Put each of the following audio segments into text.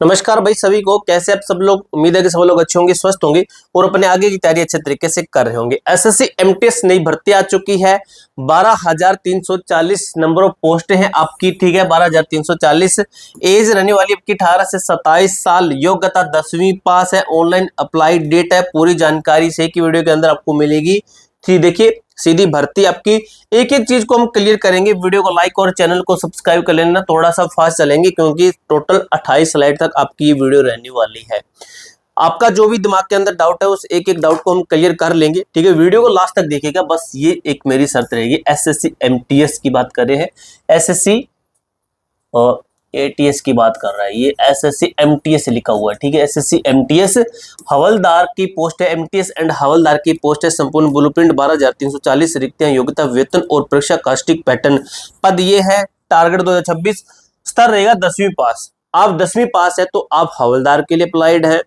नमस्कार भाई सभी को। कैसे आप सब लोग? उम्मीद है कि सब लोग अच्छे होंगे, स्वस्थ होंगे और अपने आगे की तैयारी अच्छे तरीके से कर रहे होंगे। एसएससी एमटीएस नई भर्ती आ चुकी है। 12,340 नंबर ऑफ पोस्ट हैं आपकी, ठीक है। 12,340। एज रहने वाली आपकी 18 से 27 साल। योग्यता 10वीं पास है। ऑनलाइन अप्लाई डेट है। पूरी जानकारी से की वीडियो के अंदर आपको मिलेगी। ठीक, देखिए सीधी भर्ती आपकी। एक एक चीज को हम क्लियर करेंगे। वीडियो को लाइक और चैनल को सब्सक्राइब कर लेना। थोड़ा सा फास्ट चलेंगे क्योंकि टोटल 28 स्लाइड तक आपकी ये वीडियो रहने वाली है। आपका जो भी दिमाग के अंदर डाउट है उस एक एक डाउट को हम क्लियर कर लेंगे, ठीक है। वीडियो को लास्ट तक देखिएगा, बस ये एक मेरी शर्त रहेगी। एसएससी एमटीएस की बात कर रहे हैं, एसएससी और एटीएस की बात कर रहा है। ये एसएससी एमटीएस लिखा हुआ है, ठीक है। एसएससी एमटीएस हवलदार की पोस्ट है। एमटीएस एंड हवलदार की पोस्ट है। संपूर्ण ब्लूप्रिंट 12,340 रिक्तियां। योग्यता वेतन और परीक्षा कास्टिक पैटर्न। पद ये है। टारगेट 2026। स्तर रहेगा 10वीं पास। आप 10वीं पास है तो आप हवलदार के लिए अप्लाइड है,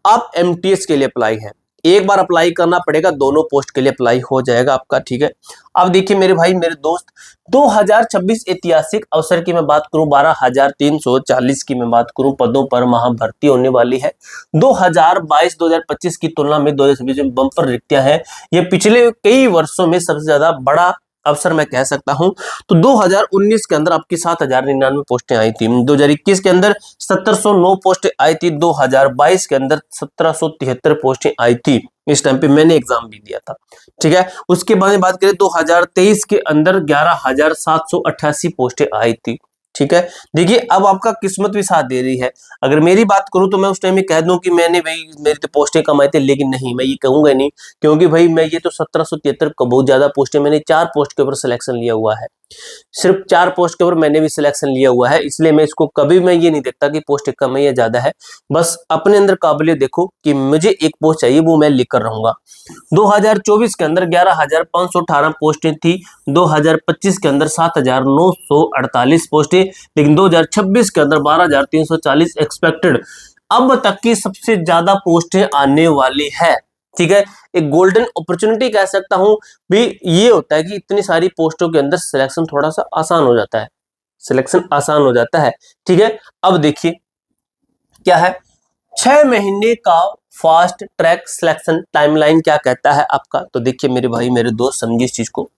आप एमटीएस के लिए अप्लाई है। एक बार अप्लाई करना पड़ेगा, दोनों पोस्ट के लिए अप्लाई हो जाएगा आपका, ठीक है। अब देखिए मेरे भाई मेरे दोस्त, 2026 ऐतिहासिक अवसर की मैं बात करूं, 12,340 की मैं बात करूं पदों पर महाभर्ती होने वाली है। 2022-2025 की तुलना में 2026 में बम्पर रिक्तियां हैं। ये पिछले कई वर्षों में सबसे ज्यादा बड़ा अवसर मैं कह सकता हूं। तो 2019 के अंदर आपकी 7,099 पोस्टें आई थी। 2021 के अंदर 1,709 पोस्टें आई थी। 2022 के अंदर 1,773 पोस्टें आई थी। इस टाइम पे मैंने एग्जाम भी दिया था, ठीक है। उसके बाद में बात करें 2023 के अंदर 11,788 पोस्टें आई थी, ठीक है। देखिए अब आपका किस्मत भी साथ दे रही है। अगर मेरी बात करूं तो मैं उस टाइम में कह दूं कि मैंने भाई मेरी तो पोस्टें कम आई थी, लेकिन नहीं, मैं ये कहूंगा नहीं, क्योंकि भाई मैं ये तो 1773 को बहुत ज्यादा पोस्टें, मैंने 4 पोस्ट के ऊपर सिलेक्शन लिया हुआ है। सिर्फ 4 पोस्ट के ऊपर मैंने भी सिलेक्शन लिया हुआ है, इसलिए मैं इसको कभी मैं ये नहीं देखता कि पोस्ट कम है या ज्यादा है। बस अपने अंदर काबिलियत देखो कि मुझे एक पोस्ट चाहिए, वो मैं लिख कर रहूंगा। 2024 के अंदर 11,518 पोस्टें थी। 2025 के अंदर 7,948 पोस्टें, लेकिन 2026 के अंदर 12,340 एक्सपेक्टेड। अब तक की सबसे ज्यादा पोस्टें आने वाली है, ठीक है। एक गोल्डन अपॉर्चुनिटी कह सकता हूं भी। ये होता है कि इतनी सारी पोस्टों के अंदर सिलेक्शन थोड़ा सा आसान हो जाता है, सिलेक्शन आसान हो जाता है, ठीक है। अब देखिए क्या है, 6 महीने का फास्ट ट्रैक सिलेक्शन टाइमलाइन क्या कहता है आपका। तो देखिए मेरे भाई मेरे दोस्त, समझिए इस चीज को।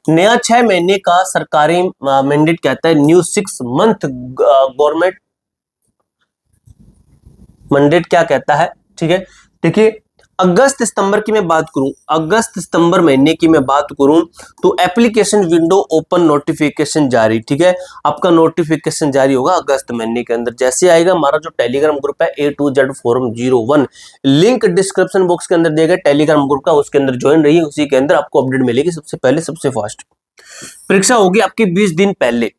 नया 6 महीने का सरकारी मैंडेट कहता है, न्यू 6 मंथ गवर्नमेंट मैंडेट क्या कहता है, ठीक है। देखिए अगस्त सितंबर की मैं बात करूं, अगस्त सितंबर महीने की मैं बात करूं तो एप्लीकेशन विंडो ओपन, नोटिफिकेशन जारी, ठीक है। आपका नोटिफिकेशन जारी होगा अगस्त महीने के अंदर। जैसे आएगा, हमारा जो टेलीग्राम ग्रुप है A2Z forum 01, link description box के अंदर दिया गया टेलीग्राम ग्रुप का, उसके अंदर ज्वाइन रहिए, उसी के अंदर आपको अपडेट मिलेगी सबसे पहले, सबसे फास्ट। परीक्षा होगी आपकी 20 दिन पहले।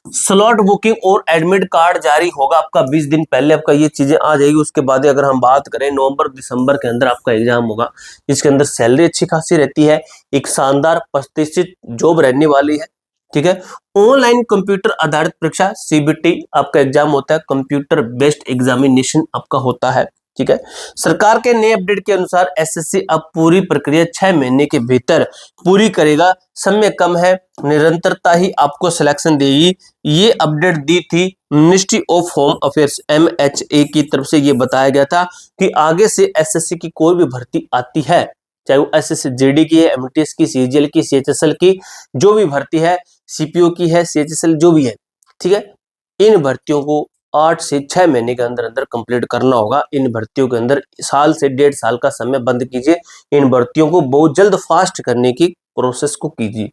स्लॉट बुकिंग और एडमिट कार्ड जारी होगा आपका 20 दिन पहले, आपका ये चीजें आ जाएगी। उसके बाद अगर हम बात करें नवंबर दिसंबर के अंदर आपका एग्जाम होगा, इसके अंदर सैलरी अच्छी खासी रहती है, एक शानदार प्रतिष्ठित जॉब रहने वाली है, ठीक है। ऑनलाइन कंप्यूटर आधारित परीक्षा सीबीटी आपका एग्जाम होता है, कंप्यूटर बेस्ड एग्जामिनेशन आपका होता है, ठीक है। सरकार के नए अपडेट के अनुसार एसएससी अब पूरी प्रक्रिया 6 महीने के भीतर पूरी करेगा। समय कम है, निरंतरता ही आपको सिलेक्शन देगी। ये अपडेट दी थी ministry of home affairs MHA की तरफ से। ये बताया गया था कि आगे से एसएससी की कोई भी भर्ती आती है, चाहे वो एसएससी जीडी की है, एमटीएस की, सीजीएल की, सीएचएसएल की, जो भी भर्ती है, सीपीओ की है, सीएचएसएल जो भी है, ठीक है। इन भर्तियों को 8 से 6 महीने के अंदर अंदर कंप्लीट करना होगा। इन भर्तियों के अंदर साल से 1.5 साल का समय बंद कीजिए। इन भर्तियों को बहुत जल्द फास्ट करने की प्रोसेस को कीजिए।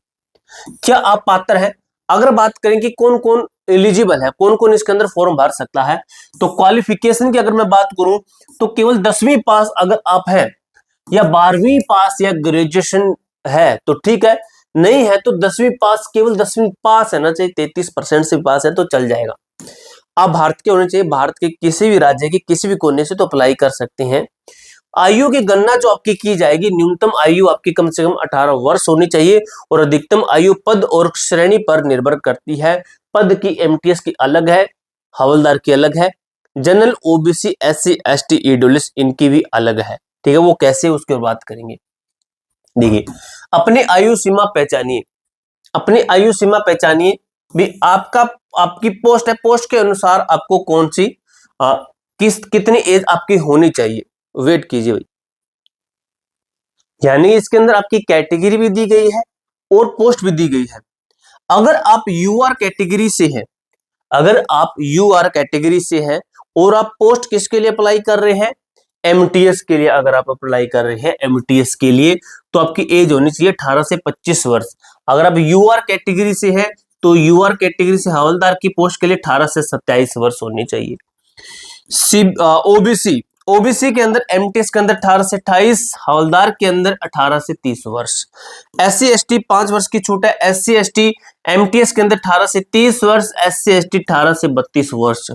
क्या आप पात्र हैं? अगर बात करें कि कौन कौन एलिजिबल है, कौन कौन इसके अंदर फॉर्म भर सकता है, तो क्वालिफिकेशन की अगर मैं बात करूं तो केवल 10वीं पास अगर आप हैं, या 12वीं पास या ग्रेजुएशन है तो ठीक है, नहीं है तो 10वीं पास, केवल 10वीं पास है ना, चाहिए 33% से पास है तो चल जाएगा। आप भारत के होने चाहिए, भारत के किसी भी राज्य के किसी भी कोने से तो अप्लाई कर सकते हैं। आयु की गणना जो आपकी की जाएगी, न्यूनतम आयु आपकी कम से कम 18 वर्ष होनी चाहिए और अधिकतम आयु पद और श्रेणी पर निर्भर करती है। पद की एमटीएस की अलग है, हवलदार की अलग है, general OBC SC ST EWS इनकी भी अलग है, ठीक है। वो कैसे, उसकी और बात करेंगे। देखिए अपनी आयु सीमा पहचानिए, अपनी आयु सीमा पहचानिए भी। आपका आपकी पोस्ट है, पोस्ट के अनुसार आपको कौन सी कितनी एज आपकी होनी चाहिए। वेट कीजिए भाई, यानी इसके अंदर आपकी कैटेगरी भी दी गई है और पोस्ट भी दी गई है। अगर आप यूआर कैटेगरी से हैं, अगर आप यूआर कैटेगरी से हैं और आप पोस्ट किसके लिए अप्लाई कर रहे हैं, एमटीएस के लिए अगर आप अप्लाई कर रहे हैं एमटीएस के लिए, तो आपकी एज होनी चाहिए 18 से 25 वर्ष। अगर आप यूआर कैटेगरी से हैं तो यूआर कैटेगरी से हवलदार की पोस्ट के लिए 18 से 27 वर्ष होनी चाहिए। ओबीसी, ओबीसी के अंदर एमटीएस के अंदर 18 से 28, हवलदार के अंदर 18 से 30 वर्ष। एससी एसटी 5 वर्ष की छूट है, एससी एसटी एमटीएस के अंदर 18 से 30 वर्ष, एससी एसटी 18 से 32 वर्ष।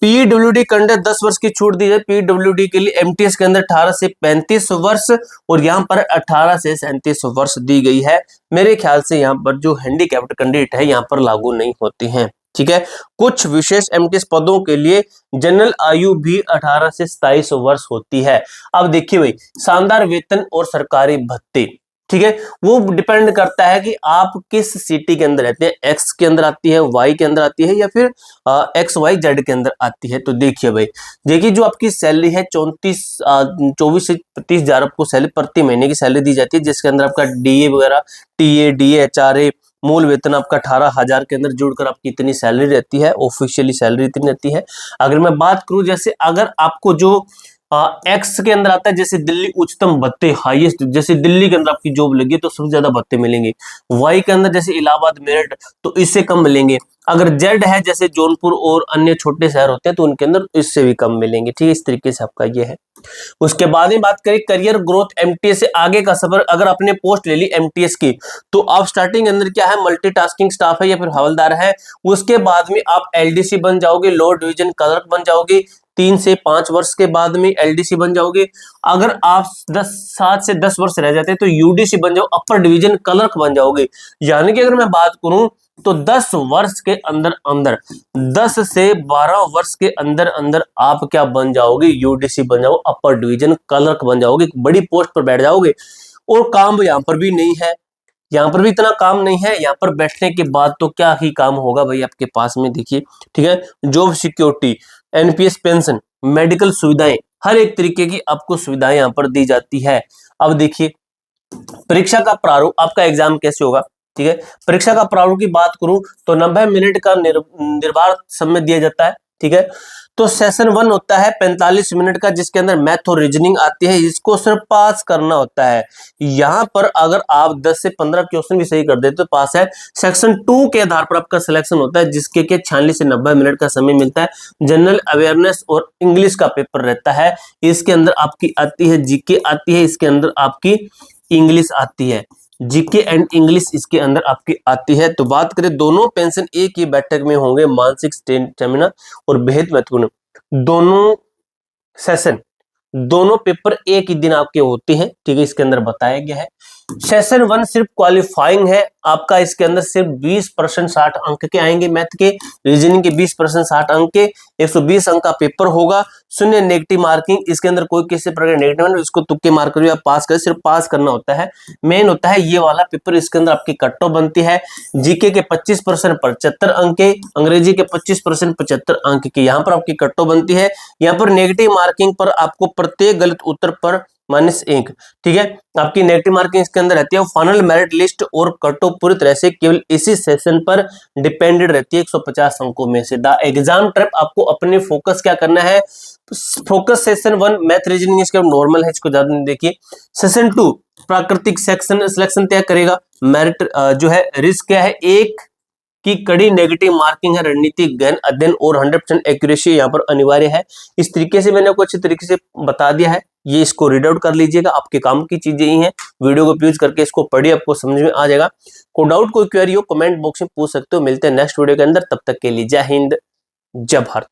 पीडब्ल्यूडी के अंदर 10 वर्ष की छूट दी है पीडब्ल्यूडी के लिए, एमटीएस के अंदर 18 से 35 वर्ष और यहाँ पर 18 से 37 वर्ष दी गई है। मेरे ख्याल से यहाँ पर जो हैंडीकैप्ड कैंडिडेट है यहाँ पर लागू नहीं होती हैं, ठीक है। कुछ विशेष एमटीएस पदों के लिए जनरल आयु भी 18 से 27 वर्ष होती है। अब देखिए भाई, शानदार वेतन और सरकारी भत्ते, ठीक है, वो डिपेंड करता है कि आप किस सिटी के अंदर रहते हैं, एक्स के अंदर आती है, वाई के अंदर आती है या फिर एक्स वाई जेड के अंदर आती है। तो देखिए भाई, देखिए जो आपकी सैलरी है 24 से 30 हजार आपको सैलरी प्रति महीने की सैलरी दी जाती है, जिसके अंदर आपका डीए वगैरह, टीए, डीए, एचआरए, मूल वेतन आपका 18,000 के अंदर जुड़कर आपकी इतनी सैलरी रहती है, ऑफिशियली सैलरी इतनी रहती है। अगर मैं बात करूं, जैसे अगर आपको जो एक्स के अंदर आता है, जैसे दिल्ली उच्चतम भत्ते हाईएस्ट, जैसे दिल्ली के अंदर आपकी जॉब लगी तो सबसे ज्यादा भत्ते मिलेंगे। वाई के अंदर जैसे इलाहाबाद, मेरठ, तो इससे कम मिलेंगे। अगर जेड है जैसे जौनपुर और अन्य छोटे शहर होते हैं तो उनके अंदर इससे भी कम मिलेंगे, ठीक है। इस तरीके से आपका ये है। उसके बाद में बात करें करियर ग्रोथ, एमटीएस से आगे का सफर। अगर आपने पोस्ट ले ली एमटीएस की तो आप स्टार्टिंग अंदर क्या है, मल्टीटास्किंग स्टाफ है या फिर हवलदार है। उसके बाद में आप एलडीसी बन जाओगे, लोअर डिवीजन क्लर्क बन जाओगे। 3 से 5 वर्ष के बाद में एलडीसी बन जाओगे। अगर आप 7 से 10 वर्ष रह जाते हैं तो यूडीसी बन जाओ, अपर डिवीजन क्लर्क बन जाओगे। यानी कि अगर मैं बात करूं तो 10 वर्ष के अंदर अंदर, 10 से 12 वर्ष के अंदर अंदर आप क्या बन जाओगे, यूडीसी बन जाओ, अपर डिवीजन क्लर्क बन जाओगे, बड़ी पोस्ट पर बैठ जाओगे। और काम यहाँ पर भी नहीं है, यहाँ पर भी इतना काम नहीं है। यहाँ पर बैठने के बाद तो क्या ही काम होगा भाई आपके पास में, देखिए, ठीक है। Job security, NPS pension, medical सुविधाएं, हर एक तरीके की आपको सुविधाएं यहाँ पर दी जाती है। अब देखिए परीक्षा का प्रारूप, आपका एग्जाम कैसे होगा, ठीक है। परीक्षा का प्रारूप की बात करूं तो 90 मिनट का निर्बाध समय दिया जाता है, ठीक है। तो सेशन 1 होता है 45 मिनट का, जिसके अंदर मैथ और रीजनिंग आती है, इसको सिर्फ पास करना होता है। यहाँ पर अगर आप 10 से 15 क्वेश्चन भी सही कर देते तो पास है। सेक्शन 2 के आधार पर आपका सिलेक्शन होता है, जिसके 46 से 90 मिनट का समय मिलता है। जनरल अवेयरनेस और इंग्लिश का पेपर रहता है। इसके अंदर आपकी आती है जीके आती है, इसके अंदर आपकी इंग्लिश आती है, जीके एंड इंग्लिश इसके अंदर आपकी आती है। तो बात करें, दोनों पेंशन एक ही बैठक में होंगे, मानसिक स्टेमिना और बेहद महत्वपूर्ण दोनों सेशन, दोनों पेपर एक ही दिन आपके होते हैं, ठीक है। इसके अंदर बताया गया है। सेशन 1 सिर्फ क्वालिफाइंग है आपका, इसके अंदर सिर्फ 20% 60 अंक के आएंगे मैथ के, रीजनिंग के 20% 60 अंक के, 120 अंक का पेपर होगा। शून्य नेगेटिव मार्किंग, इसके अंदर कोई किसी प्रकार नेगेटिव नहीं, इसको तुक्के मार कर आप पास करें, सिर्फ पास करना होता है। मेन होता है ये वाला पेपर, इसके अंदर आपकी कट ऑफ बनती है। जीके के 25% 75 अंक के, अंग्रेजी के 25% 75 अंक की यहाँ पर आपकी कट ऑफ बनती है। यहाँ पर नेगेटिव मार्किंग पर आपको प्रत्येक गलत उत्तर पर -1, ठीक है, आपकी नेगेटिव मार्किंग इसके अंदर रहती है। फाइनल मेरिट लिस्ट और कट ऑफ पूरी तरह से केवल इसी सेशन पर डिपेंडेंट रहती है, 150 अंकों में से। द एग्जाम ट्रैप, आपको अपने फोकस क्या करना है, फोकस सेशन 1 मैथ रीजनिंग इसका नॉर्मल है, इसको ज्यादा नहीं देखिए। सेशन 2 प्राकृतिक सेक्शन सिलेक्शन तय करेगा। मेरिट जो है रिस्क क्या है, 1 की कड़ी नेगेटिव मार्किंग है, रणनीतिक गहन अध्ययन और 100% एक्यूरेसी यहाँ पर अनिवार्य है। इस तरीके से मैंने आपको अच्छे तरीके से बता दिया है, ये इसको रीड आउट कर लीजिएगा, आपके काम की चीजें ही हैं। वीडियो को यूज करके इसको पढ़िए, आपको समझ में आ जाएगा। कोई डाउट कोई क्वेरी हो कमेंट बॉक्स में पूछ सकते हो। मिलते हैं नेक्स्ट वीडियो के अंदर, तब तक के लिए जय हिंद, जय भारत।